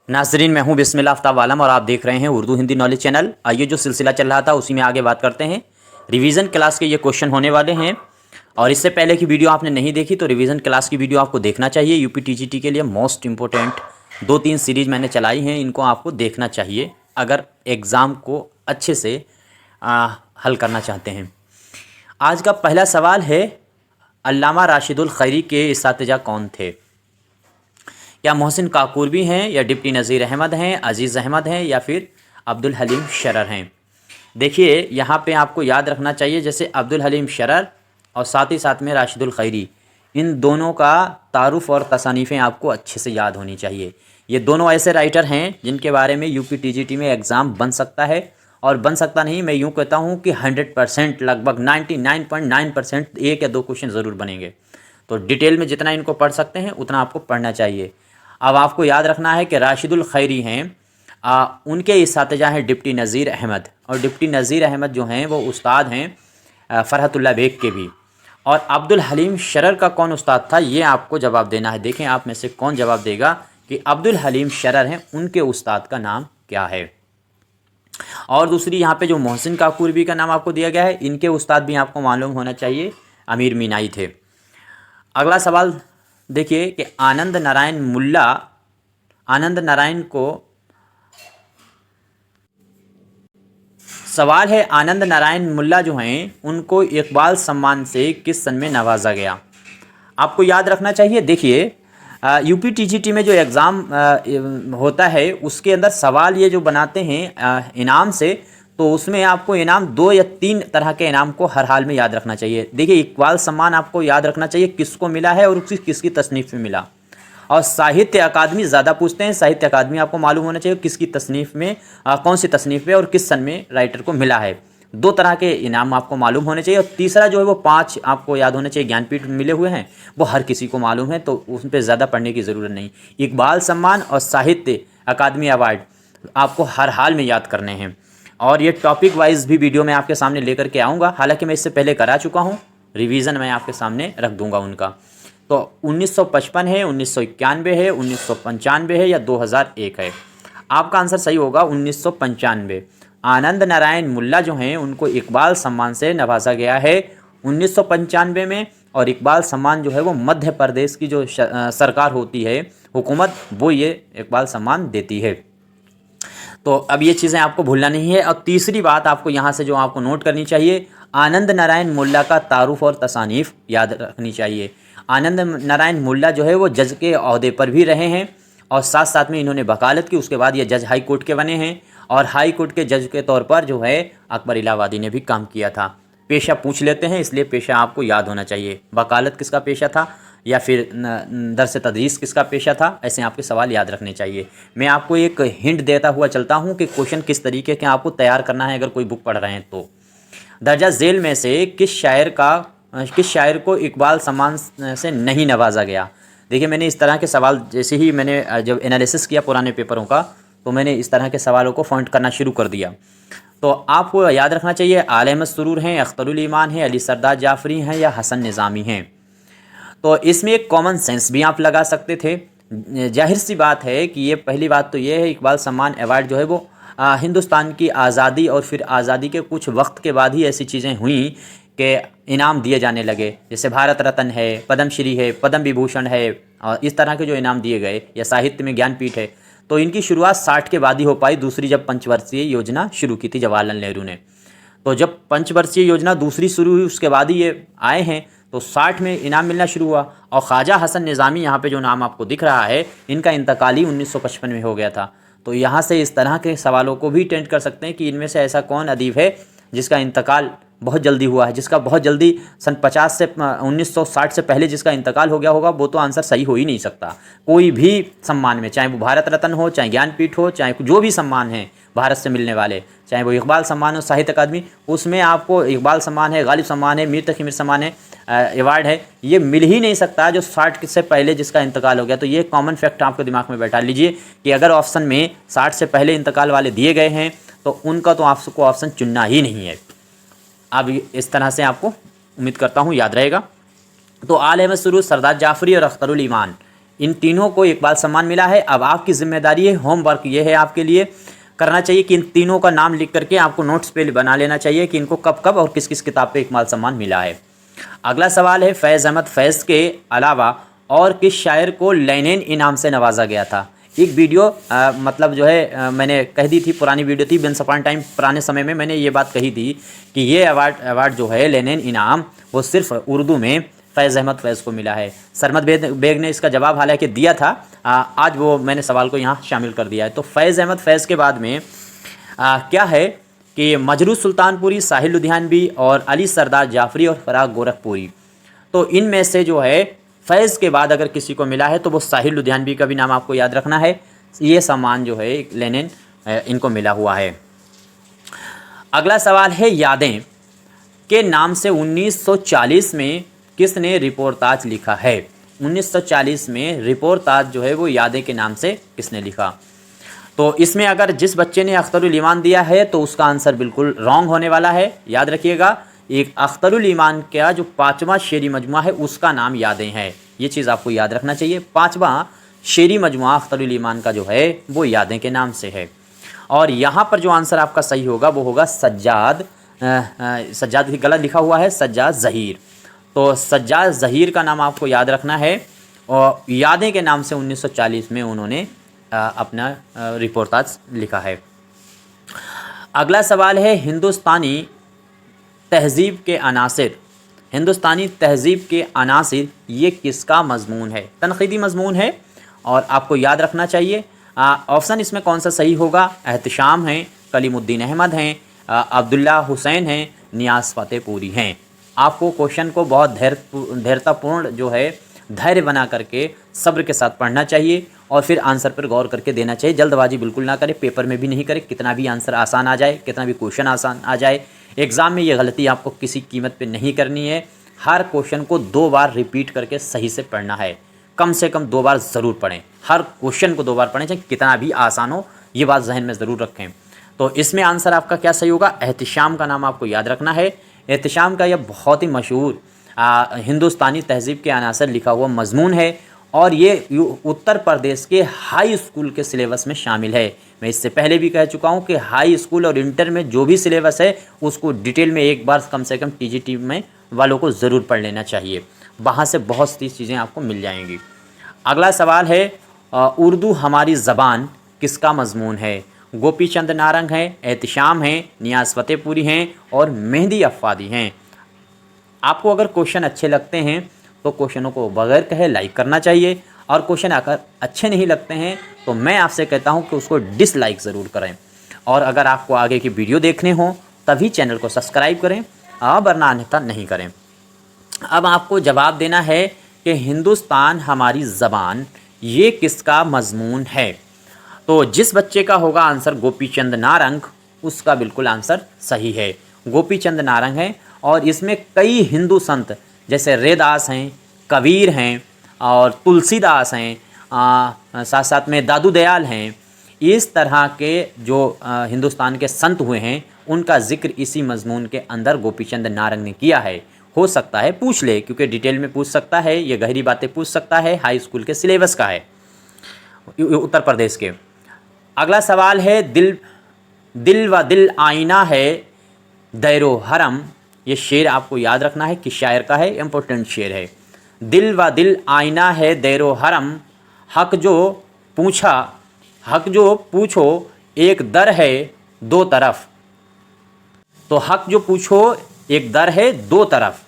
नाजरीन, मैं हूं बिस्मिल्लाह आफ्ताब आलम और आप देख रहे हैं उर्दू हिंदी नॉलेज चैनल। आइए जो सिलसिला चल रहा था उसी में आगे बात करते हैं। रिवीजन क्लास के ये क्वेश्चन होने वाले हैं और इससे पहले की वीडियो आपने नहीं देखी तो रिवीजन क्लास की वीडियो आपको देखना चाहिए। यूपी टीजीटी के लिए मोस्ट इंपॉर्टेंट 2-3 सीरीज़ मैंने चलाई हैं, इनको आपको देखना चाहिए अगर एग्ज़ाम को अच्छे से हल करना चाहते हैं। आज का पहला सवाल है, अल्लामा राशिदुल खैरी के इस्तिजा कौन थे? क्या मोहसिन काकूरबी हैं या डिप्टी नज़ीर अहमद हैं, अजीज़ अहमद हैं या फिर अब्दुल हलीम शरर हैं? देखिए यहाँ पे आपको याद रखना चाहिए, जैसे अब्दुल हलीम शरर और साथ ही साथ में राशिदुल खैरी, इन दोनों का तारुफ और तसानीफ़ें आपको अच्छे से याद होनी चाहिए। ये दोनों ऐसे राइटर हैं जिनके बारे में यूपी टीजीटी में एग्ज़ाम बन सकता है, और बन सकता नहीं, मैं यूँ कहता हूँ कि 100% लगभग 99.9% एक या दो क्वेश्चन ज़रूर बनेंगे। तो डिटेल में जितना इनको पढ़ सकते हैं उतना आपको पढ़ना चाहिए। अब आपको याद रखना है कि राशिदुल खैरी हैं, उनके इस्तिजा हैं डिप्टी नज़ीर अहमद, और डिप्टी नज़ीर अहमद जो हैं वो उस्ताद हैं फ़रहतुल्लाह बेग के भी। और अब्दुल हलीम शरर का कौन उस्ताद था, ये आपको जवाब देना है। देखें आप में से कौन जवाब देगा कि अब्दुल हलीम शरर हैं, उनके उस्ताद का नाम क्या है। और दूसरी यहाँ पे जो मोहसिन काकूरबी का नाम आपको दिया गया है, इनके उस्ताद भी आपको मालूम होना चाहिए, अमीर मीनाई थे। अगला सवाल देखिए कि आनंद नारायण को सवाल है, आनंद नारायण मुल्ला जो हैं उनको इकबाल सम्मान से किस सन में नवाजा गया? आपको याद रखना चाहिए। देखिए यूपी टीजीटी में जो एग्ज़ाम होता है उसके अंदर सवाल ये जो बनाते हैं इनाम से, तो उसमें आपको इनाम 2 या 3 तरह के इनाम को हर हाल में याद रखना चाहिए। देखिए इकबाल सम्मान आपको याद रखना चाहिए किसको मिला है और किसकी तसनीफ़ में मिला। और साहित्य अकादमी ज़्यादा पूछते हैं, साहित्य अकादमी आपको मालूम होना चाहिए किसकी तसनीफ़ में, कौन सी तसनीफ़ में और किस सन में राइटर को मिला है। 2 तरह के इनाम आपको मालूम होने चाहिए। और तीसरा जो है वो 5 आपको याद होने चाहिए, ज्ञानपीठ मिले हुए हैं, वो हर किसी को मालूम है, तो उस पर ज़्यादा पढ़ने की ज़रूरत नहीं। इकबाल सम्मान और साहित्य अकादमी अवार्ड आपको हर हाल में याद करने हैं। और ये टॉपिक वाइज भी वीडियो मैं आपके सामने लेकर के आऊँगा, हालांकि मैं इससे पहले करा चुका हूँ, रिवीजन मैं आपके सामने रख दूँगा उनका। तो 1955 है, 1991 है, 1995 है या 2001 है? आपका आंसर सही होगा 1995। आनंद नारायण मुल्ला जो हैं उनको इकबाल सम्मान से नवाजा गया है 1995 में। और इकबाल सम्मान जो है वो मध्य प्रदेश की जो सरकार होती है, हुकूमत, वो ये इकबाल सम्मान देती है। तो अब ये चीज़ें आपको भूलना नहीं है। और तीसरी बात आपको यहाँ से जो आपको नोट करनी चाहिए, आनंद नारायण मुल्ला का तारुफ और तसानीफ़ याद रखनी चाहिए। आनंद नारायण मुल्ला जो है वो जज के ओहदे पर भी रहे हैं और साथ साथ में इन्होंने वकालत की। उसके बाद ये जज हाई कोर्ट के बने हैं और हाई कोर्ट के जज के तौर पर जो है अकबर इलाहाबादी ने भी काम किया था। पेशा पूछ लेते हैं, इसलिए पेशा आपको याद होना चाहिए। वकालत किसका पेशा था या फिर दरस तदरीस किसका पेशा था, ऐसे आपके सवाल याद रखने चाहिए। मैं आपको एक हिंट देता हुआ चलता हूँ कि क्वेश्चन किस तरीके के आपको तैयार करना है अगर कोई बुक पढ़ रहे हैं तो। दर्जा झेल में से किस शायर को इकबाल सम्मान से नहीं नवाजा गया? देखिए मैंने इस तरह के सवाल, जैसे ही मैंने जब एनालिसिस किया पुराने पेपरों का, तो मैंने इस तरह के सवालों को फॉन्ट करना शुरू कर दिया। तो आपको याद रखना चाहिए, आल अहमद सुरूर हैं, अख्तरुल ईमान हैं, अली सरदार जाफरी हैं या हसन निज़ामी हैं। तो इसमें एक कॉमन सेंस भी आप लगा सकते थे। जाहिर सी बात है कि ये पहली बात तो ये है, इकबाल सम्मान अवार्ड जो है वो हिंदुस्तान की आज़ादी और फिर आज़ादी के कुछ वक्त के बाद ही ऐसी चीज़ें हुई कि इनाम दिए जाने लगे। जैसे भारत रत्न है, पद्मश्री है, पद्म विभूषण है, और इस तरह के जो इनाम दिए गए, या साहित्य में ज्ञानपीठ है, तो इनकी शुरुआत 60 के बाद ही हो पाई। दूसरी जब पंचवर्षीय योजना शुरू की थी जवाहरलाल नेहरू ने, तो जब पंचवर्षीय योजना दूसरी शुरू हुई उसके बाद ही ये आए हैं, तो 60 में इनाम मिलना शुरू हुआ। और ख्वाजा हसन निज़ामी यहाँ पे जो नाम आपको दिख रहा है, इनका इंतकाल ही 1955 में हो गया था। तो यहाँ से इस तरह के सवालों को भी टेंट कर सकते हैं कि इनमें से ऐसा कौन अदीब है जिसका इंतकाल बहुत जल्दी हुआ है, जिसका बहुत जल्दी सन 50 से 1960 से पहले जिसका इंतकाल हो गया होगा, वो तो आंसर सही हो ही नहीं सकता। कोई भी सम्मान में, चाहे वो भारत रत्न हो, चाहे ज्ञानपीठ हो, चाहे जो भी सम्मान है भारत से मिलने वाले, चाहे वो इकबाल सम्मान हो, साहित्य अकादमी, उसमें आपको इकबाल सम्मान है, गालिब सम्मान है, मीर तकी मीर सम्मान है, अवार्ड है, ये मिल ही नहीं सकता जो 60 से पहले जिसका इंतकाल हो गया। तो ये कॉमन फैक्ट आपके दिमाग में बैठा लीजिए कि अगर ऑप्शन में 60 से पहले इंतकाल वाले दिए गए हैं तो उनका तो आपको ऑप्शन चुनना ही नहीं है। अब इस तरह से आपको उम्मीद करता हूँ याद रहेगा। तो आल अहमद सुरूर, सरदार जाफरी और अख्तरुल ईमान, इन तीनों को इकबाल सम्मान मिला है। अब आपकी जिम्मेदारी है, होमवर्क ये है आपके लिए करना चाहिए कि इन तीनों का नाम लिख करके आपको नोट्स पे बना लेना चाहिए कि इनको कब कब और किस किस किताब पे इकबाल सम्मान मिला है। अगला सवाल है, फैज़ अहमद फैज़ के अलावा और किस शायर को लेनिन इनाम से नवाजा गया था। एक वीडियो मतलब जो है मैंने कह दी थी, पुरानी वीडियो थी, वंस अपॉन टाइम पुराने समय में मैंने ये बात कही थी कि ये अवार्ड जो है लेनिन इनाम वो सिर्फ उर्दू में फैज़ अहमद फैज़ को मिला है। सरमद बेग ने इसका जवाब हालांकि दिया था, आज वो मैंने सवाल को यहाँ शामिल कर दिया है। तो फैज़ अहमद फैज़ के बाद में क्या है कि मजरू सुल्तानपुरी, साहिल लुधियानवी और अली सरदार जाफरी और फराग गोरखपुरी। तो इनमें से जो है फैज़ के बाद अगर किसी को मिला है तो वो साहिल लुधियानवी का भी नाम आपको याद रखना है। ये सम्मान जो है लेनिन इनको मिला हुआ है। अगला सवाल है, यादें के नाम से 1940 में किसने रिपोर्टाज लिखा है। 1940 में रिपोर्टाज जो है वो यादें के नाम से किसने लिखा। तो इसमें अगर जिस बच्चे ने अख्तरुल ईमान दिया है तो उसका आंसर बिल्कुल रॉन्ग होने वाला है। याद रखिएगा, एक अख्तरुल ईमान का जो 5वां शेरी मजमुआ है उसका नाम यादें है। ये चीज़ आपको याद रखना चाहिए। 5वां शेरी मजमुआ अख्तरुल ईमान का जो है वो यादें के नाम से है। और यहाँ पर जो आंसर आपका सही होगा वो होगा सज्जाद भी गलत लिखा हुआ है, सज्जाद ज़हीर। तो सज्जाद ज़हीर का नाम आपको याद रखना है और यादें के नाम से 1940 में उन्होंने अपना रिपोर्टाज लिखा है। अगला सवाल है, हिंदुस्तानी तहज़ीब के अनासिर, हिंदुस्तानी तहज़ीब के अनासिर ये किसका मज़मून है। तनक़ीदी मज़मून है और आपको याद रखना चाहिए। ऑप्शन इसमें कौन सा सही होगा, एहतिशाम हैं, कलीमुद्दीन अहमद हैं, अब्दुल्ला हुसैन हैं, नियाज़ फ़तेहपुरी हैं। आपको क्वेश्चन को बहुत धैर्यतापूर्ण जो है धैर्य बना करके सब्र के साथ पढ़ना चाहिए और फिर आंसर पर गौर करके देना चाहिए। जल्दबाजी बिल्कुल ना करें, पेपर में भी नहीं करें। कितना भी आंसर आसान आ जाए, कितना भी क्वेश्चन आसान आ जाए, एग्ज़ाम में ये गलती आपको किसी कीमत पे नहीं करनी है। हर क्वेश्चन को 2 बार रिपीट करके सही से पढ़ना है। कम से कम 2 बार ज़रूर पढ़ें, हर क्वेश्चन को 2 बार पढ़ें, चाहे कितना भी आसान हो। ये बात जहन में ज़रूर रखें। तो इसमें आंसर आपका क्या सही होगा, एहतिशाम का नाम आपको याद रखना है। एहतिशाम का यह बहुत ही मशहूर हिंदुस्तानी तहज़ीब के अनासर लिखा हुआ मज़मून है और ये उत्तर प्रदेश के हाई स्कूल के सिलेबस में शामिल है। मैं इससे पहले भी कह चुका हूँ कि हाई स्कूल और इंटर में जो भी सिलेबस है उसको डिटेल में एक बार कम से कम टीजीटी में वालों को ज़रूर पढ़ लेना चाहिए। वहाँ से बहुत सी चीज़ें आपको मिल जाएंगी। अगला सवाल है, उर्दू हमारी ज़बान किसका मज़मून है। गोपी चंद नारंग हैं, एहतिशाम हैं, नियाज़ फ़तेहपुरी हैं और मेहदी अफ़ादी हैं। आपको अगर क्वेश्चन अच्छे लगते हैं तो क्वेश्चनों को बगैर कहे लाइक करना चाहिए और क्वेश्चन अगर अच्छे नहीं लगते हैं तो मैं आपसे कहता हूं कि उसको डिसलाइक ज़रूर करें। और अगर आपको आगे की वीडियो देखने हो तभी चैनल को सब्सक्राइब करें, वरना अन्यथा नहीं करें। अब आपको जवाब देना है कि हिंदुस्तान हमारी ज़बान ये किसका मज़मून है। तो जिस बच्चे का होगा आंसर गोपी चंद नारंग, उसका बिल्कुल आंसर सही है। गोपी चंद नारंग है और इसमें कई हिंदू संत जैसे रैदास हैं, कबीर हैं और तुलसीदास हैं, साथ साथ में दादू दयाल हैं। इस तरह के जो हिंदुस्तान के संत हुए हैं उनका जिक्र इसी मज़मून के अंदर गोपीचंद नारंग ने किया है। हो सकता है पूछ ले, क्योंकि डिटेल में पूछ सकता है, ये गहरी बातें पूछ सकता है। हाई स्कूल के सिलेबस का है उत्तर प्रदेश के। अगला सवाल है, दिल व दिल आईना है दैरो हरम। ये शेर आपको याद रखना है कि शायर का है, इम्पोर्टेंट शेर है। दिल व दिल आईना है दैरो हरम, हक जो पूछो एक दर है 2 तरफ। तो हक जो पूछो एक दर है 2 तरफ,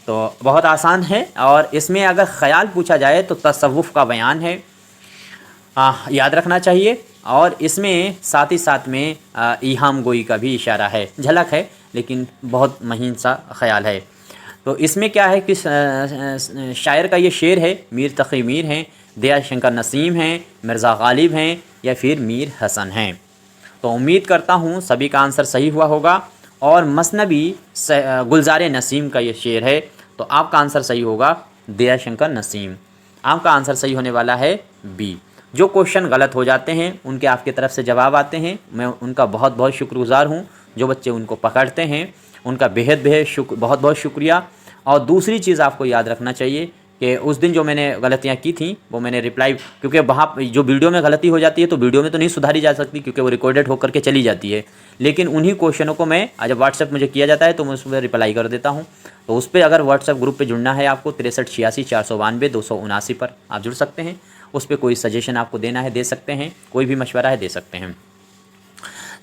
तो बहुत आसान है। और इसमें अगर ख्याल पूछा जाए तो तसव्वुफ़ का बयान है, याद रखना चाहिए। और इसमें साथ ही साथ में ईहाम गोई का भी इशारा है, झलक है लेकिन बहुत महीन सा ख्याल है। तो इसमें क्या है कि शायर का ये शेर है, मीर तक़ी मीर हैं, दया शंकर नसीम हैं, मिर्ज़ा गालिब हैं या फिर मीर हसन हैं। तो उम्मीद करता हूँ सभी का आंसर सही हुआ होगा। और मसनबी गुलजार नसीम का ये शेर है, तो आपका आंसर सही होगा दया शंकर नसीम। आपका आंसर सही होने वाला है बी। जो क्वेश्चन गलत हो जाते हैं उनके आपकी तरफ से जवाब आते हैं, मैं उनका बहुत बहुत शुक्रगुज़ार हूँ। जो बच्चे उनको पकड़ते हैं उनका बहुत बहुत शुक्रिया। और दूसरी चीज़ आपको याद रखना चाहिए कि उस दिन जो मैंने गलतियाँ की थी वो मैंने रिप्लाई, क्योंकि वहाँ जो वीडियो में गलती हो जाती है तो वीडियो में तो नहीं सुधारी जा सकती क्योंकि वो रिकॉर्डेड होकर के चली जाती है, लेकिन उन्हीं क्वेश्चनों को मैं जब व्हाट्सएप मुझे किया जाता है तो मैं उस पर रिप्लाई कर देता हूँ। तो उस पर अगर व्हाट्सएप ग्रुप पर जुड़ना है आपको 6386 492 279 पर आप जुड़ सकते हैं। उस पर कोई सजेशन आपको देना है दे सकते हैं, कोई भी मशवरा है दे सकते हैं।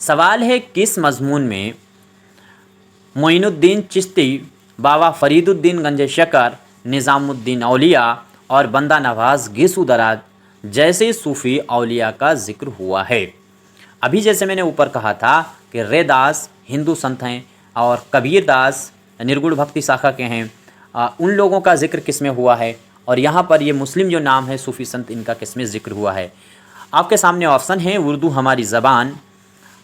सवाल है, किस मजमून में मोइनुद्दीन चिश्ती, बाबा फरीदुद्दीन गंज शकर, निज़ामुद्दीन औलिया और बंदा नवाज गिसू दराज जैसे सूफ़ी औलिया का जिक्र हुआ है? अभी जैसे मैंने ऊपर कहा था कि रैदास हिंदू संत हैं और कबीर दास निर्गुण भक्ति शाखा के हैं, उन लोगों का जिक्र किस में हुआ है? और यहाँ पर ये मुस्लिम जो नाम है सूफ़ी संत, इनका किस में जिक्र हुआ है? आपके सामने ऑप्शन है उर्दू हमारी ज़बान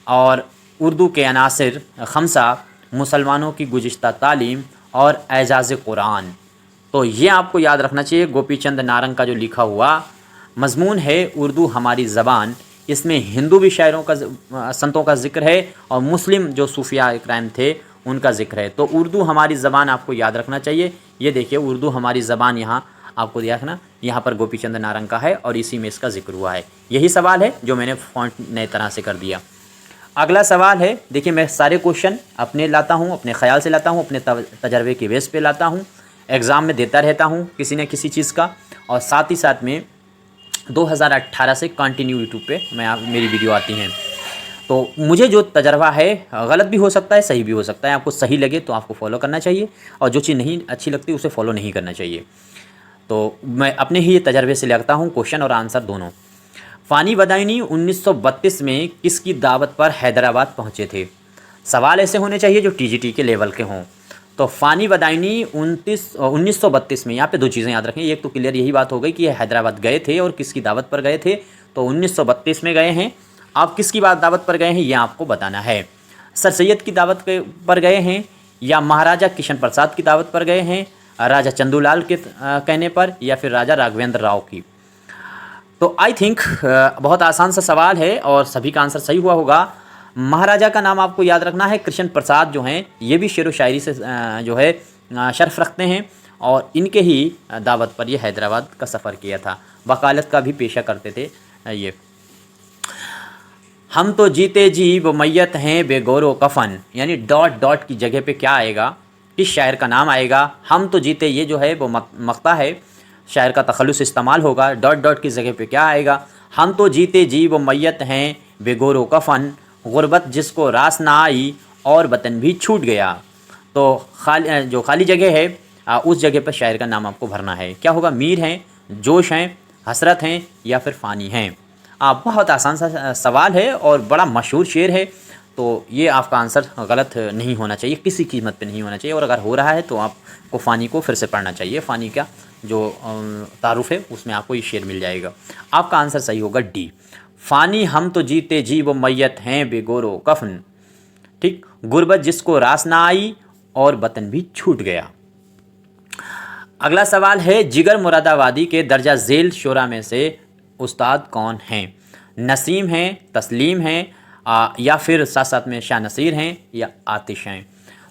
और उर्दू के अनासिर खमसा, मुसलमानों की गुज़िश्ता तालीम और एजाज़ कुरान। तो ये आपको याद रखना चाहिए। गोपीचंद नारंग का जो लिखा हुआ मजमून है उर्दू हमारी ज़बान, इसमें हिंदू भी शायरों का संतों का जिक्र है और मुस्लिम जो सूफिया इकराम थे उनका जिक्र है। तो उर्दू हमारी ज़बान आपको याद रखना चाहिए। ये देखिए उर्दू हमारी ज़बान यहाँ आपको देखना, यहाँ पर गोपीचंद नारंग का है और इसी में इसका जिक्र हुआ है। यही सवाल है जो मैंने फॉन्ट नए तरह से कर दिया। अगला सवाल है, देखिए मैं सारे क्वेश्चन अपने लाता हूँ, अपने ख्याल से लाता हूँ, अपने तजर्बे की बेस पे लाता हूँ, एग्ज़ाम में देता रहता हूँ किसी न किसी चीज़ का, और साथ ही साथ में 2018 से कंटिन्यू यूट्यूब पे मेरी वीडियो आती हैं। तो मुझे जो तजर्बा है गलत भी हो सकता है, सही भी हो सकता है। आपको सही लगे तो आपको फॉलो करना चाहिए और जो चीज़ नहीं अच्छी लगती उसे फॉलो नहीं करना चाहिए। तो मैं अपने ही तजर्बे से लगता हूँ क्वेश्चन और आंसर दोनों। फ़ानी बदायूनी 1932 में किसकी दावत पर हैदराबाद पहुँचे थे? सवाल ऐसे होने चाहिए जो टीजीटी के लेवल के हों। तो फ़ानी बदायूनी 1932 में, यहाँ पे दो चीज़ें याद रखें। एक तो क्लियर यही बात हो गई कि हैदराबाद गए थे और किसकी दावत पर गए थे, तो 1932 में गए हैं। आप किसकी दावत पर गए हैं ये आपको बताना है। सर सैयद की दावत पर गए हैं या महाराजा किशन प्रसाद की दावत पर गए हैं, राजा चंदूलाल के कहने पर, या फिर राजा राघवेंद्र राव की? तो आई थिंक बहुत आसान सा सवाल है और सभी का आंसर सही हुआ होगा। महाराजा का नाम आपको याद रखना है। कृष्ण प्रसाद जो हैं ये भी शेर व शायरी से जो है शर्फ रखते हैं और इनके ही दावत पर ये हैदराबाद का सफ़र किया था। वकालत का भी पेशा करते थे ये। हम तो जीते जी वो मैयत हैं बेगौरो कफन, यानी डॉट डॉट की जगह पे क्या आएगा, किस शायर का नाम आएगा? हम तो जीते, ये जो है वो मक्ता है, शायर का तखल्लुस इस्तेमाल होगा। डॉट डॉट की जगह पे क्या आएगा? हम तो जीते जी वो मैयत हैं बेगौरो कफन, गुरबत जिसको रास ना आई और वतन भी छूट गया। तो जो खाली जगह है उस जगह पर शायर का नाम आपको भरना है। क्या होगा? मीर हैं, जोश हैं, हसरत हैं या फिर फ़ानी हैं? बहुत आसान सा सवाल है और बड़ा मशहूर शेर है। तो ये आपका आंसर गलत नहीं होना चाहिए, किसी कीमत पे नहीं होना चाहिए। और अगर हो रहा है तो आपको फ़ानी को फिर से पढ़ना चाहिए। फ़ानी का जो तारुफ है उसमें आपको ये शेर मिल जाएगा। आपका आंसर सही होगा डी, फ़ानी हम तो जीते जी वो मैयत हैं बेगौरो कफन। ठीक, गुरबत जिसको रास ना आई और वतन भी छूट गया। अगला सवाल है, जिगर मुरादाबादी के दर्जा झेल शोरा में से उस्ताद कौन हैं? नसीम हैं, तस्लीम हैं या फिर साथ साथ में शाह नसीर हैं या आतिश हैं?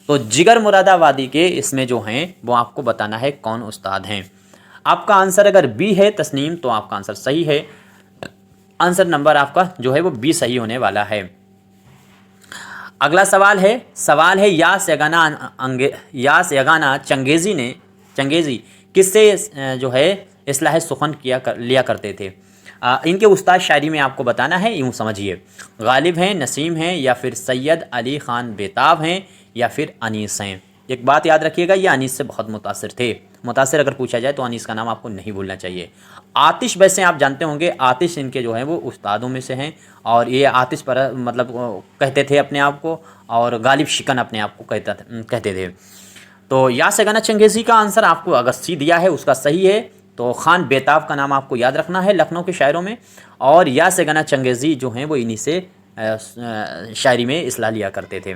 तो जिगर मुरादाबादी के इसमें जो हैं वो आपको बताना है कौन उस्ताद हैं। आपका आंसर अगर बी है तस्नीम तो आपका आंसर सही है। आंसर नंबर आपका जो है वो बी सही होने वाला है। अगला सवाल है यास यगाना चंगेज़ी किससे जो है इस्लाह सुखन लिया करते थे? इनके उस्ताद शायरी में आपको बताना है, यूँ समझिए। गालिब हैं, नसीम हैं या फिर सैयद अली ख़ान बेताब हैं या फिर अनीस हैं? एक बात याद रखिएगा, ये अनीस से बहुत मुतासिर थे। मुतासिर अगर पूछा जाए तो अनीस का नाम आपको नहीं भूलना चाहिए। आतिश वैसे आप जानते होंगे, आतिश इनके जो हैं वो उस्तादों में से हैं और ये आतिश पर मतलब कहते थे अपने आप को, और गालिब शिकन अपने आप को कहते थे। तो यास यगाना चंगेज़ी का आंसर आपको अगर सी दिया है उसका सही है। तो खान बेताब का नाम आपको याद रखना है लखनऊ के शायरों में, और यास यगाना चंगेज़ी जो हैं वो इन्हीं से शायरी में इस्लाह लिया करते थे।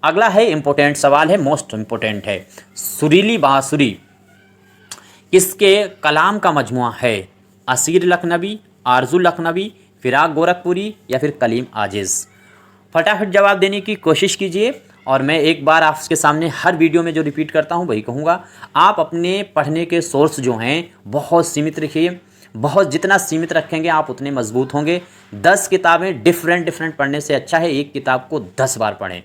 अगला है इम्पोर्टेंट सवाल है, मोस्ट इम्पोर्टेंट है। सुरीली बांसुरी किसके कलाम का मजमुआ है? असीर लखनवी, आरजू लखनवी, फिराक गोरखपुरी या फिर कलीम आजिज़? फटाफट जवाब देने की कोशिश कीजिए और मैं एक बार आपके सामने हर वीडियो में जो रिपीट करता हूँ वही कहूँगा, आप अपने पढ़ने के सोर्स जो हैं बहुत सीमित रखिए। बहुत जितना सीमित रखेंगे आप उतने मजबूत होंगे। 10 किताबें डिफरेंट पढ़ने से अच्छा है एक किताब को 10 बार पढ़ें।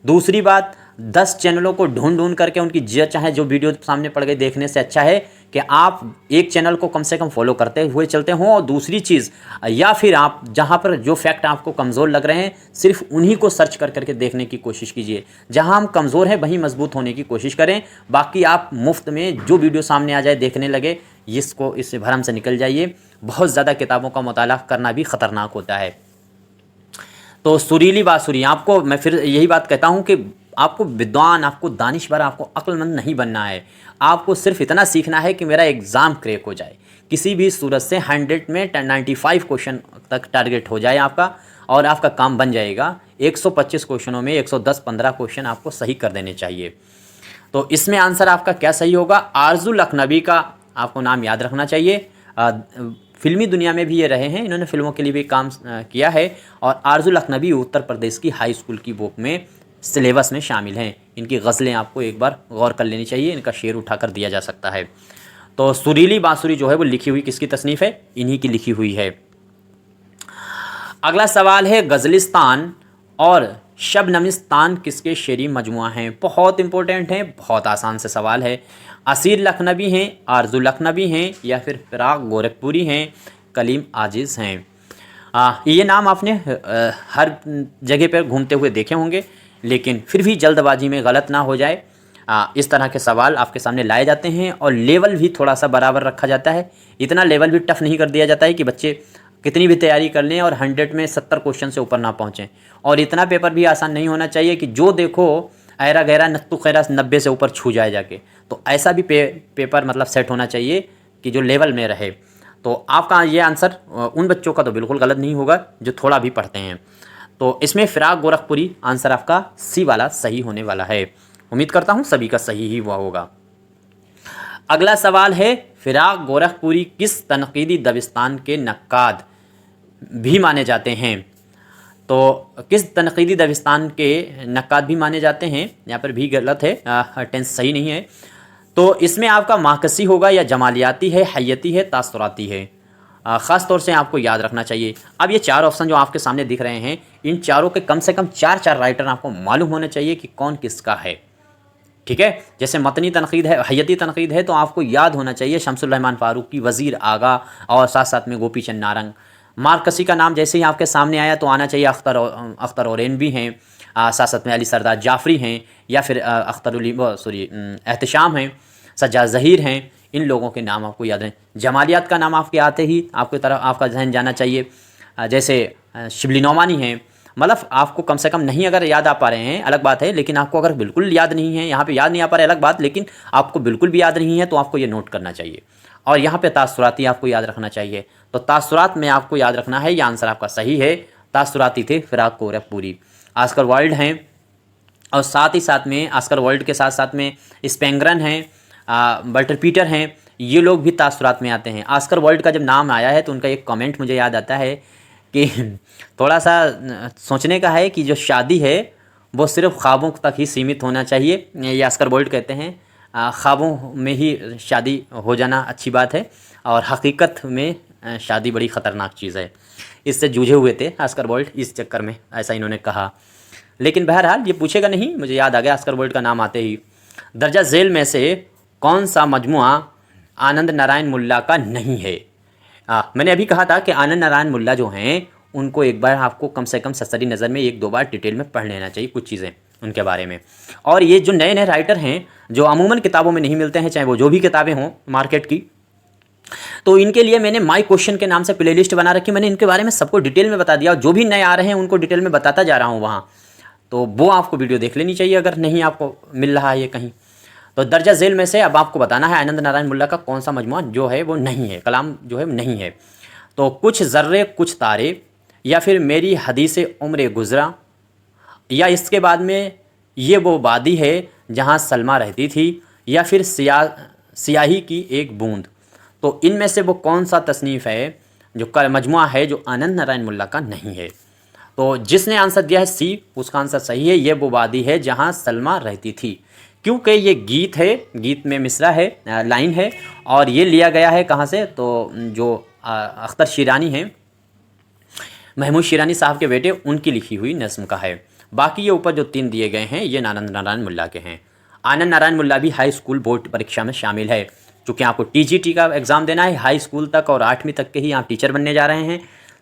दूसरी बात, 10 चैनलों को ढूंढ करके उनकी चाहे जो वीडियो सामने पड़ गई देखने से अच्छा है कि आप एक चैनल को कम से कम फॉलो करते हुए चलते हों। और दूसरी चीज़, या फिर आप जहां पर जो फैक्ट आपको कमज़ोर लग रहे हैं सिर्फ उन्हीं को सर्च करके देखने की कोशिश कीजिए। जहां हम कमज़ोर हैं वहीं मजबूत होने की कोशिश करें। बाकी आप मुफ्त में जो वीडियो सामने आ जाए देखने लगे, इससे भरम से निकल जाइए। बहुत ज़्यादा किताबों का मुताला करना भी ख़तरनाक होता है। तो सुरीली बाँसुरी, आपको मैं फिर यही बात कहता हूँ कि आपको विद्वान, आपको दानिशवर, आपको अक्लमंद नहीं बनना है। आपको सिर्फ इतना सीखना है कि मेरा एग्ज़ाम क्रैक हो जाए, किसी भी सूरत से 100 में 95 क्वेश्चन तक टारगेट हो जाए आपका, और आपका काम बन जाएगा। 125 क्वेश्चनों में 110-15 क्वेश्चन आपको सही कर देने चाहिए। तो इसमें आंसर आपका क्या सही होगा? आरजू लखनवी का आपको नाम याद रखना चाहिए। फिल्मी दुनिया में भी ये रहे हैं, इन्होंने फिल्मों के लिए भी काम किया है। और आरजू लखनवी उत्तर प्रदेश की हाई स्कूल की बुक में सिलेबस में शामिल हैं। इनकी गज़लें आपको एक बार गौर कर लेनी चाहिए, इनका शेर उठाकर दिया जा सकता है। तो सुरीली बाँसुरी जो है वो लिखी हुई किसकी तसनीफ़ है? इन्हीं की लिखी हुई है। अगला सवाल है, गज़लिस्तान और शबनमिस्तान किसके शेरी मजमुआ हैं? बहुत इंपॉर्टेंट है, बहुत आसान से सवाल है। असीर लखनवी हैं, आरजू लखनवी हैं, या फिर फिराक गोरखपुरी हैं, कलीम आजिज़ हैं? ये नाम आपने हर जगह पर घूमते हुए देखे होंगे, लेकिन फिर भी जल्दबाजी में गलत ना हो जाए, इस तरह के सवाल आपके सामने लाए जाते हैं। और लेवल भी थोड़ा सा बराबर रखा जाता है। इतना लेवल भी टफ़ नहीं कर दिया जाता है कि बच्चे कितनी भी तैयारी कर लें और 100 में 70 क्वेश्चन से ऊपर ना पहुँचें। और इतना पेपर भी आसान नहीं होना चाहिए कि जो देखो ऐरा गहरा नत्तु खैरा 90 से ऊपर छू जाए जाके। तो ऐसा भी पेपर मतलब सेट होना चाहिए कि जो लेवल में रहे। तो आपका ये आंसर उन बच्चों का तो बिल्कुल गलत नहीं होगा जो थोड़ा भी पढ़ते हैं। तो इसमें फिराक गोरखपुरी आंसर आपका सी वाला सही होने वाला है। उम्मीद करता हूँ सभी का सही ही हुआ होगा। अगला सवाल है, फिराक गोरखपुरी किस तनकीदी दबिस्तान के नक्काद भी माने जाते हैं? तो किस तनकीदी दबिस्तान के नक्काद भी माने जाते हैं? यहाँ पर भी गलत है, टेंस सही नहीं है। तो इसमें आपका माकसी होगा, या जमालियाती है, हयती है, तासुराती है? ख़ास तौर से आपको याद रखना चाहिए। अब ये 4 ऑप्शन जो आपके सामने दिख रहे हैं, इन चारों के कम से कम 4 राइटर आपको मालूम होने चाहिए कि कौन किसका है। ठीक है, जैसे मतनी तनकीद है, हयती तनकीद है, तो आपको याद होना चाहिए शमसुल रहमान फारूकी, वज़ीर आगा, और साथ साथ में गोपी चंद नारंग। मार्कसी का नाम जैसे ही आपके सामने आया तो आना चाहिए अख्तर औरेन भी हैं, साथ साथ में अली सरदार जाफरी हैं, या फिर एहतशाम हैं, सज्जाद ज़हीर हैं। इन लोगों के नाम आपको याद रहें। जमालियात का नाम आपके आते ही आपकी तरफ आपका जहन जाना चाहिए, जैसे शिबली नौमानी हैं। मतलब आपको कम से कम नहीं अगर याद आ पा रहे हैं अलग बात है, लेकिन आपको अगर बिल्कुल याद नहीं है, यहाँ पे याद नहीं आ पा रहा है अलग बात, लेकिन आपको बिल्कुल भी याद नहीं है तो आपको ये नोट करना चाहिए। और यहाँ पे तासुराती आपको याद रखना चाहिए। तो तासुरात में आपको याद रखना है, ये आंसर आपका सही है। तासुराती थे फिराक गोरखपुरी। ऑस्कर वाइल्ड हैं, और साथ ही साथ में ऑस्कर वाइल्ड के साथ साथ में स्पेंगरन हैं, बल्टर पीटर हैं, ये लोग भी तासुरात में आते हैं। ऑस्कर वाइल्ड का जब नाम आया है तो उनका एक कमेंट मुझे याद आता है कि थोड़ा सा सोचने का है कि जो शादी है वो सिर्फ ख्वाबों तक ही सीमित होना चाहिए। ये ऑस्कर वाइल्ड कहते हैं ख्वाबों में ही शादी हो जाना अच्छी बात है, और हकीकत में शादी बड़ी ख़तरनाक चीज़ है। इससे जूझे हुए थे ऑस्कर वाइल्ड, इस चक्कर में ऐसा इन्होंने कहा। लेकिन बहरहाल ये पूछेगा नहीं, मुझे याद आ गया ऑस्कर वाइल्ड का नाम आते ही। दर्जा झेल में से कौन सा मजमुआ आनंद नारायण मुल्ला का नहीं है? मैंने अभी कहा था कि आनंद नारायण मुल्ला जो हैं उनको एक बार आपको कम से कम ससरी नज़र में 1-2 बार डिटेल में पढ़ लेना चाहिए कुछ चीज़ें उनके बारे में। और ये जो नए नए राइटर हैं जो अमूमन किताबों में नहीं मिलते हैं, चाहे वो जो भी किताबें हों मार्केट की, तो इनके लिए मैंने माई क्वेश्चन के नाम से प्लेलिस्ट बना रखी। मैंने इनके बारे में सबको डिटेल में बता दिया, और जो भी नए आ रहे हैं उनको डिटेल में बताता जा रहा हूँ वहाँ। तो वो आपको वीडियो देख लेनी चाहिए अगर नहीं आपको मिल रहा है ये कहीं। तो दर्जा झेल में से अब आपको बताना है आनंद नारायण मुल्ला का कौन सा मजमुआ जो है वो नहीं है, कलाम जो है नहीं है। तो कुछ ज़र्रे कुछ तारे, या फिर मेरी हदीस उम्र गुज़रा, या इसके बाद में ये वो वादी है जहाँ सलमा रहती थी, या फिर सियाही की एक बूंद। तो इनमें से वो कौन सा तसनीफ़ है जो मजमुआ है जो आनंद नारायण मुल्ला का नहीं है? तो जिसने आंसर दिया है सी, उसका आंसर सही है। ये वो वादी है जहाँ सलमा रहती थी, क्योंकि ये गीत है, गीत में मिसरा है, लाइन है, और ये लिया गया है कहाँ से, तो जो अख्तर शिरानी हैं, महमूद शिरानी साहब के बेटे, उनकी लिखी हुई नज़्म का है। बाकी ये ऊपर जो 3 दिए गए हैं ये आनंद नारायण मुल्ला के हैं। आनंद नारायण मुल्ला भी हाई स्कूल बोर्ड परीक्षा में शामिल है। चूँकि आपको टीजीटी का एग्ज़ाम देना है, हाई स्कूल तक और 8वीं तक के ही आप टीचर बनने जा रहे हैं,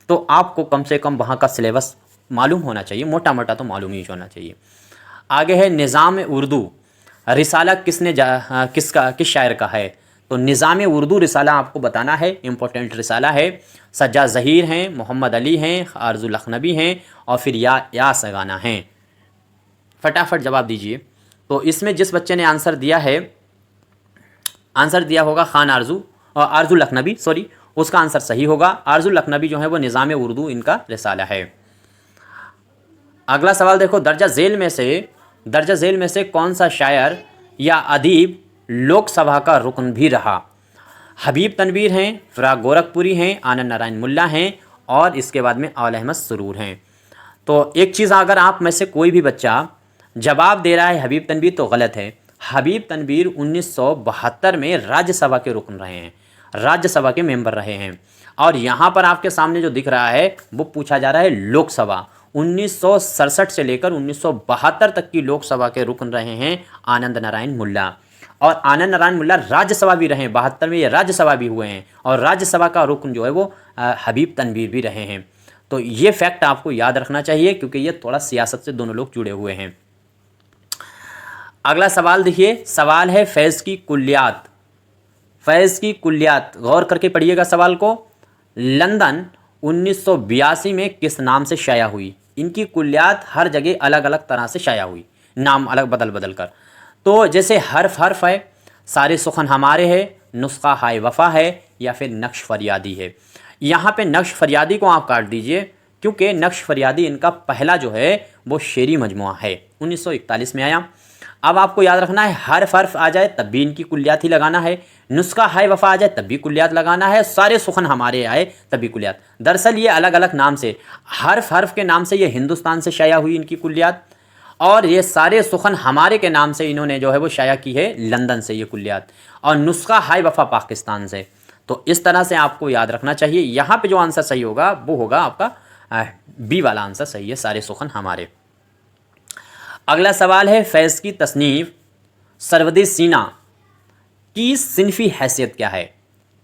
तो आपको कम से कम वहाँ का सिलेबस मालूम होना चाहिए, मोटा मोटा तो मालूम ही होना चाहिए। आगे है निज़ाम उर्दू रिसाला किस शायर का है, तो निज़ाम उर्दू रिसाला आपको बताना है, इम्पोर्टेंट रिसाला है। सज्जा ज़हीर हैं, मोहम्मद अली हैं, आरज़ू लखनवी हैं, और फिर या सगाना हैं। फटाफट जवाब दीजिए। तो इसमें जिस बच्चे ने आंसर दिया है, आंसर दिया होगा खान आरज़ू लखनवी, सॉरी, उसका आंसर सही होगा। आरज़ू लखनवी जो है वो निज़ाम उर्दू इनका रिसाला है। अगला सवाल देखो, दर्जा झेल में से कौन सा शायर या अदीब लोकसभा का रुकन भी रहा? हबीब तनवीर हैं, फ़िराक गोरखपुरी हैं, आनंद नारायण मुल्ला हैं, और इसके बाद में औल अहमद सुरूर हैं। तो एक चीज़, अगर आप में से कोई भी बच्चा जवाब दे रहा है हबीब तनवीर, तो गलत है। हबीब तनवीर 1972 में राज्यसभा के रुकन रहे हैं, राज्यसभा के मेंबर रहे हैं। और यहाँ पर आपके सामने जो दिख रहा है वो पूछा जा रहा है लोकसभा। 1967 से लेकर 1972 तक की लोकसभा के रुकन रहे हैं आनंद नारायण मुल्ला। और आनंद नारायण मुल्ला राज्यसभा भी रहे हैं, 72 में ये राज्यसभा भी हुए हैं, और राज्यसभा का रुकन जो है वो हबीब तनवीर भी रहे हैं। तो ये फैक्ट आपको याद रखना चाहिए, क्योंकि ये थोड़ा सियासत से दोनों लोग जुड़े हुए हैं। अगला सवाल देखिए, सवाल है फैज़ की कुल्लियात। फैज़ की कुल्लियात, गौर करके पढ़िएगा सवाल को। लंदन 1982 में किस नाम से शाया हुई? इनकी कुल्लियात हर जगह अलग अलग तरह से शाया हुई, नाम अलग बदल बदल कर। तो जैसे हर्फ है, सारे सुखन हमारे है, नुस्खा हाय वफ़ा है, या फिर नक्श फरियादी है। यहाँ पे नक्श फरियादी को आप काट दीजिए, क्योंकि नक्श फरियादी इनका पहला जो है वो शेरी मजमुआ है, 1941 में आया। अब आपको याद रखना है, हर्फ आ जाए तब भी इनकी कुल्लियात ही लगाना है, नुस्खा हाय वफ़ा आ जाए तब भी कुल्लियात लगाना है, सारे सुखन हमारे आए तब भी कुल्लियात। दरअसल ये अलग अलग नाम से, हर्फ के नाम से ये हिंदुस्तान से शाया हुई इनकी कुल्लियात, और ये सारे सुखन हमारे के नाम से इन्होंने जो है वो शाया की है लंदन से ये कुल्लियात, और नुस्खा हाय वफ़ा पाकिस्तान से। तो इस तरह से आपको याद रखना चाहिए। यहाँ पे जो आंसर सही होगा वो होगा आपका बी वाला आंसर सही है, सारे सुखन हमारे। अगला सवाल है, फैज़ की तसनीफ़ सरवद सीना की सिनफ़ी हैसियत क्या है?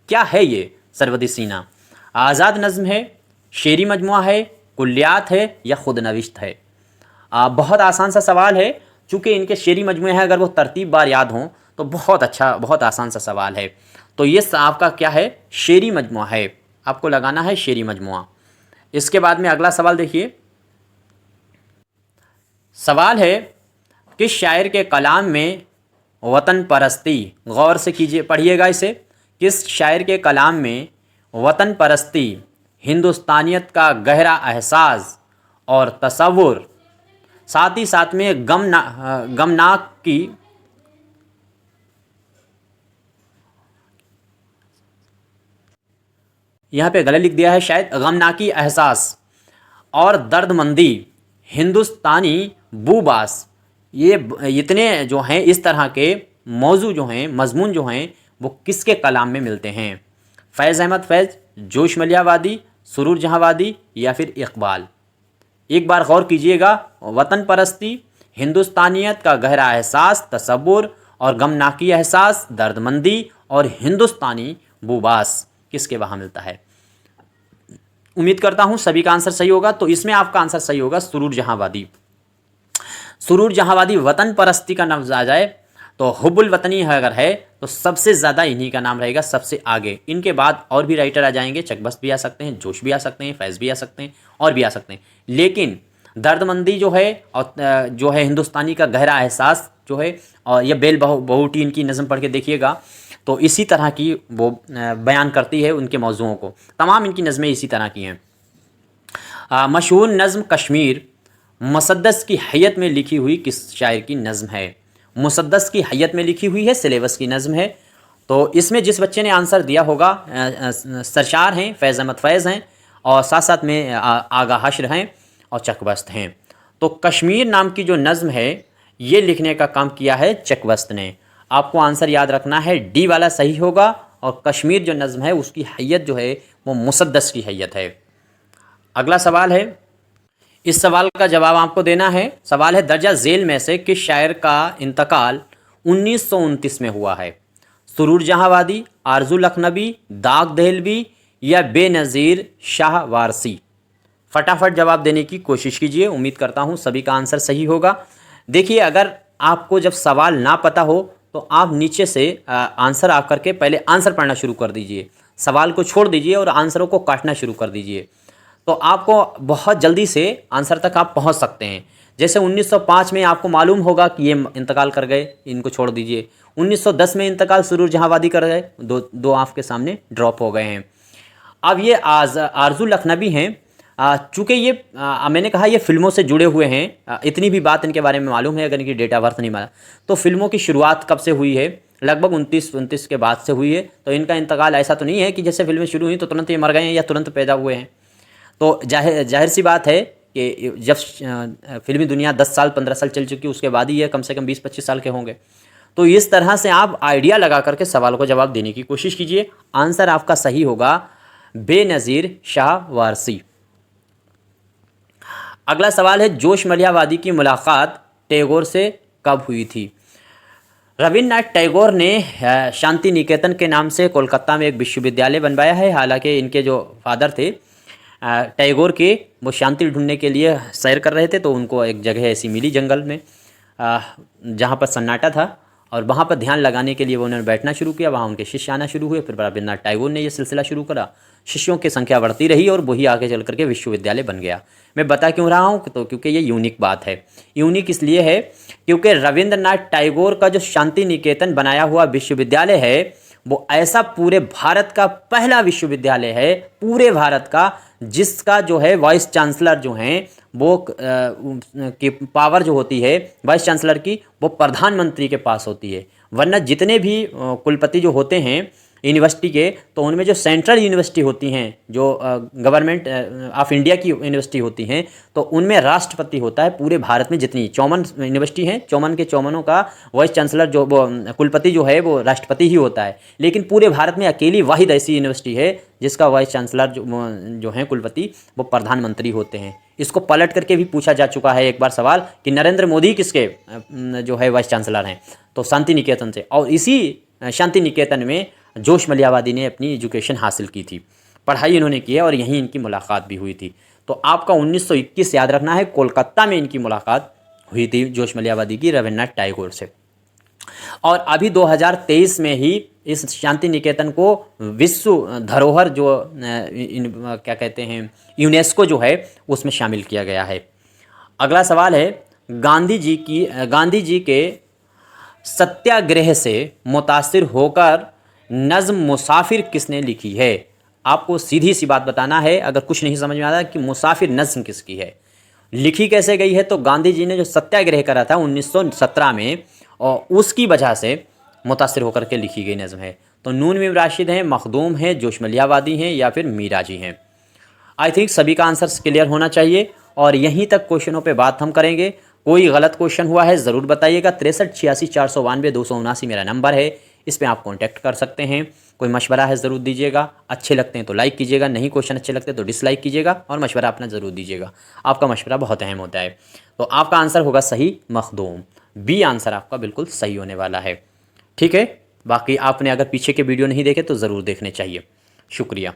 क्या है ये सरवद सीना? आज़ाद नज़्म है, शेरी मजमुआ है, कुल्लियात है, या खुद नविश्त है? बहुत आसान सा सवाल है, चूँकि इनके शेरी मजमुए हैं, अगर वो तरतीब बार याद हों तो बहुत अच्छा, बहुत आसान सा सवाल है। तो ये आपका क्या है? शेरी मजमुआ है, आपको लगाना है शेरी मजमुआ। इसके बाद में अगला सवाल देखिए, सवाल है, किस शायर के कलाम में वतन परस्ती, गौर से कीजिए, पढ़िएगा इसे, किस शायर के कलाम में वतन परस्ती, हिंदुस्तानियत का गहरा एहसास और तसव्वुर, साथ ही साथ में गमनाक की यहाँ पे गलत लिख दिया है शायद, गमनाकी एहसास और दर्दमंदी, हिंदुस्तानी बूबास, ये इतने जो हैं इस तरह के मौजू जो हैं, मजमून जो हैं, वो किसके कलाम में मिलते हैं? फैज़ अहमद फैज़, जोश मलिया वादी, सुरूर जहाँ वादी, या फिर इकबाल? एक बार गौर कीजिएगा, वतन परस्ती, हिंदुस्तानियत का गहरा एहसास, तसव्वुर, और गमनाकी एहसास, दर्दमंदी, और हिंदुस्तानी बूबास, किसके वहाँ मिलता है? उम्मीद करता हूँ सभी का आंसर सही होगा। तो इसमें आपका आंसर सही होगा सुरूर जहाँ वादी। सुरूर जहाँ वादी वतन परस्ती का लफ्ज़ आ जाए तो हुब्बुल वतनी अगर है तो सबसे ज़्यादा इन्हीं का नाम रहेगा सबसे आगे। इनके बाद और भी राइटर आ जाएंगे, चकबस्त भी आ सकते हैं, जोश भी आ सकते हैं, फैज़ भी आ सकते हैं, और भी आ सकते हैं। लेकिन दर्दमंदी जो है, और जो है हिंदुस्तानी का गहरा एहसास जो है, और यह बेल बहुटी इनकी नज़म पढ़ के देखिएगा, तो इसी तरह की वो बयान करती है उनके मौज़ूओं को। तमाम इनकी नज़में इसी तरह की हैं। मशहूर नज़म कश्मीर मुसद्दस की हैयत में लिखी हुई किस शायर की नज़म है? मुसद्दस की हैयत में लिखी हुई है, सिलेबस की नज़म है। तो इसमें जिस बच्चे ने आंसर दिया होगा, सरशार हैं, फैज़ अहमद फैज़ हैं, और साथ साथ में आगा हश्र हैं, और चकवस्त हैं। तो कश्मीर नाम की जो नज़्म है ये लिखने का काम किया है चकवस्त ने। आपको आंसर याद रखना है, डी वाला सही होगा। और कश्मीर जो नज़्म है उसकी हैयत जो है वो मुसद्दस की हैयत है। अगला सवाल है, इस सवाल का जवाब आपको देना है। सवाल है, दर्जा झेल में से किस शायर का इंतकाल 1929 में हुआ है? सुरूर जहांवादी, आरजू लखनवी, दाग दहलवी या बेनज़ीर शाह वारसी? फटाफट जवाब देने की कोशिश कीजिए, उम्मीद करता हूँ सभी का आंसर सही होगा। देखिए, अगर आपको जब सवाल ना पता हो तो आप नीचे से आंसर आ करके पहले आंसर पढ़ना शुरू कर दीजिए, सवाल को छोड़ दीजिए और आंसरों को काटना शुरू कर दीजिए, तो आपको बहुत जल्दी से आंसर तक आप पहुंच सकते हैं। जैसे 1905 में आपको मालूम होगा कि ये इंतकाल कर गए, इनको छोड़ दीजिए। 1910 में इंतकाल सुरूर जहांवादी कर गए, दो आपके सामने ड्रॉप हो गए हैं। अब ये आरजू लखनवी हैं, चूँकि ये मैंने कहा ये फिल्मों से जुड़े हुए हैं, इतनी भी बात इनके बारे में मालूम है, अगर इनकी डेट ऑफ बर्थ नहीं माना तो फिल्मों की शुरुआत कब से हुई है? लगभग 29 के बाद से हुई है। तो इनका इंतकाल ऐसा तो नहीं है कि जैसे फिल्में शुरू हुई तो तुरंत ये मर गए हैं या तुरंत पैदा हुए हैं। तो जाहिर सी बात है कि जब फिल्मी दुनिया 10 साल 15 साल चल चुकी उसके बाद ही ये कम से कम 20-25 साल के होंगे। तो इस तरह से आप आइडिया लगा करके सवाल को जवाब देने की कोशिश कीजिए। आंसर आपका सही होगा बेनज़ीर शाह वारसी। अगला सवाल है, जोश मलियावादी की मुलाकात टैगोर से कब हुई थी? रविन्द्रनाथ टैगोर ने शांति निकेतन के नाम से कोलकाता में एक विश्वविद्यालय बनवाया है। हालांकि इनके जो फादर थे टैगोर के, वो शांति ढूंढने के लिए सैर कर रहे थे, तो उनको एक जगह ऐसी मिली जंगल में जहाँ पर सन्नाटा था, और वहाँ पर ध्यान लगाने के लिए वो उन्होंने बैठना शुरू किया। वहाँ उनके शिष्य आना शुरू हुए। फिर रविन्द्रनाथ टैगोर ने ये सिलसिला शुरू करा, शिष्यों की संख्या बढ़ती रही और वही आगे चल करके विश्वविद्यालय बन गया। मैं बता क्यों रहा हूँ? तो क्योंकि ये यूनिक बात है। यूनिक इसलिए है क्योंकि रविन्द्रनाथ टैगोर का जो शांति निकेतन बनाया हुआ विश्वविद्यालय है वो ऐसा पूरे भारत का पहला विश्वविद्यालय है, पूरे भारत का, जिसका जो है वाइस चांसलर जो हैं वो की पावर जो होती है वाइस चांसलर की, वो प्रधानमंत्री के पास होती है। वरना जितने भी कुलपति जो होते हैं यूनिवर्सिटी के, तो उनमें जो सेंट्रल यूनिवर्सिटी होती हैं, जो गवर्नमेंट ऑफ इंडिया की यूनिवर्सिटी होती हैं, तो उनमें राष्ट्रपति होता है। पूरे भारत में जितनी 54 यूनिवर्सिटी हैं, 54 के 54 का वाइस चांसलर जो वो कुलपति जो है वो राष्ट्रपति ही होता है। लेकिन पूरे भारत में अकेली वाहिद ऐसी यूनिवर्सिटी है जिसका वाइस चांसलर जो है कुलपति, वो प्रधानमंत्री होते हैं। इसको पलट करके भी पूछा जा चुका है एक बार सवाल कि नरेंद्र मोदी किसके जो है वाइस चांसलर हैं, तो शांति निकेतन से। और इसी शांति निकेतन में जोश मलियावादी ने अपनी एजुकेशन हासिल की थी, पढ़ाई इन्होंने की है, और यहीं इनकी मुलाकात भी हुई थी। तो आपका 1921 याद रखना है, कोलकाता में इनकी मुलाकात हुई थी जोश मलियावादी की रविन्द्रनाथ टैगोर से। और अभी 2023 में ही इस शांति निकेतन को विश्व धरोहर जो क्या कहते हैं यूनेस्को जो है उसमें शामिल किया गया है। अगला सवाल है, गांधी जी के सत्याग्रह से मुतासिर होकर नज़्म मुसाफिर किसने लिखी है? आपको सीधी सी बात बताना है, अगर कुछ नहीं समझ में आता कि मुसाफिर नज़्म किसकी है, लिखी कैसे गई है, तो गांधी जी ने जो सत्याग्रह करा था 1917 में, और उसकी वजह से मुतासिर होकर के लिखी गई नज़्म है। तो नून मीम राशिद हैं, मखदूम हैं, जोश मलियावादी हैं, या फिर मीरा जी हैं। आई थिंक सभी का आंसर क्लियर होना चाहिए, और यहीं तक क्वेश्चनों पे बात हम करेंगे। कोई गलत क्वेश्चन हुआ है ज़रूर बताइएगा। 6386 492 279 मेरा नंबर है, इस पर आप कांटेक्ट कर सकते हैं। कोई मशवरा है ज़रूर दीजिएगा, अच्छे लगते हैं तो लाइक कीजिएगा, नहीं क्वेश्चन अच्छे लगते तो डिसलाइक कीजिएगा, और मशवरा अपना ज़रूर दीजिएगा। आपका मशवरा बहुत अहम होता है। तो आपका आंसर होगा सही मखदूम, बी आंसर आपका बिल्कुल सही होने वाला है। ठीक है, बाकी आपने अगर पीछे के वीडियो नहीं देखे तो ज़रूर देखने चाहिए। शुक्रिया।